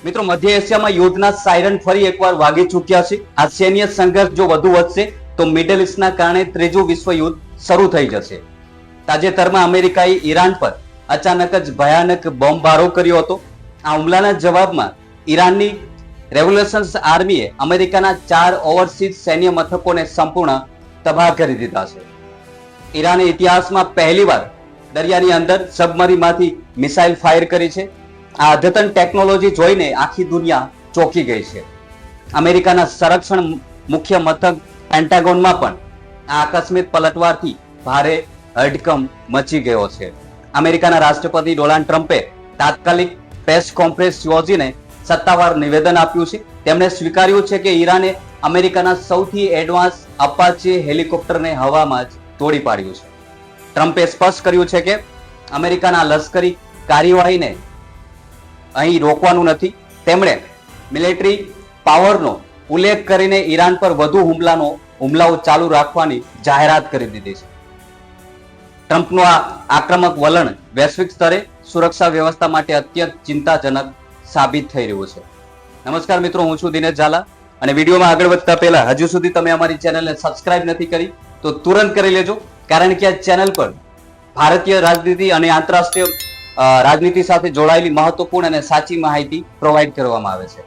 મિત્રો, મધ્ય એશિયામાં યુદ્ધના સાયરન ફરી એકવાર વાગી ચૂક્યા છે. આ સૈન્ય સંઘર્ષ જો વધુ વધશે તો મિડલ ઈસ્ટના કારણે ત્રીજું વિશ્વયુદ્ધ શરૂ થઈ જશે. તાજેતરમાં અમેરિકાએ ઈરાન પર અચાનક જ ભયાનક બોમ્બમારો કર્યો હતો. આ હુમલાના જવાબમાં ઈરાનની રેવોલ્યુશન આર્મીએ અમેરિકાના 4 ઓવરસીઝ સૈન્ય મથકોને સંપૂર્ણ તબાહ કરી દીધા છે. ઈરાને ઇતિહાસમાં પહેલીવાર દરિયાની અંદર સબમરીનમાંથી મિસાઇલ ફાયર કરી છે. આ અદ્યતન ટેકનોલોજી જોઈને આખી દુનિયા ચોંકી ગઈ છે. અમેરિકાના સંરક્ષણ મુખ્ય મથક પેન્ટાગોનમાં પણ આ આકસ્મિક પલટવારથી ભારે હડકંપ મચી ગયો છે. અમેરિકાના રાષ્ટ્રપતિ ડોનાલ્ડ ટ્રમ્પે તાત્કાલિક પ્રેસ કોન્ફરન્સ યોજીને સત્તાવાર નિવેદન આપ્યું છે. તેમણે સ્વીકાર્યું છે કે ઈરાને અમેરિકાના સૌથી એડવાન્સ અપાચે હેલિકોપ્ટરને હવામાં જ તોડી પાડ્યું છે. ટ્રમ્પે સ્પષ્ટ કર્યું છે કે અમેરિકાના લશ્કરી કાર્યવાહીને અહીં રોકવાનું નથી. તેમણે મિલિટરી પાવરનો ઉલ્લેખ કરીને ઈરાન પર વધુ હુમલાઓ ચાલુ રાખવાની જાહેરાત કરી દીધી છે. ટ્રમ્પનું આ આક્રમક વલણ વૈશ્વિક સ્તરે સુરક્ષા વ્યવસ્થા માટે અત્યંત ચિંતાજનક સાબિત થઈ રહ્યું છે. નમસ્કાર મિત્રો, હું છું દિનેશ ઝાલા અને વિડીયોમાં આગળ વધતા પહેલા હજુ સુધી તમે અમારી ચેનલને સબસ્ક્રાઇબ નથી કરી તો તુરંત કરી લેજો, કારણ કે આ ચેનલ પર ભારતીય રાજનીતિ અને આંતરરાષ્ટ્રીય રાજનીતિ સાથે જોડાયેલી મહત્વપૂર્ણ અને સાચી માહિતી પ્રોવાઈડ કરવામાં આવે છે.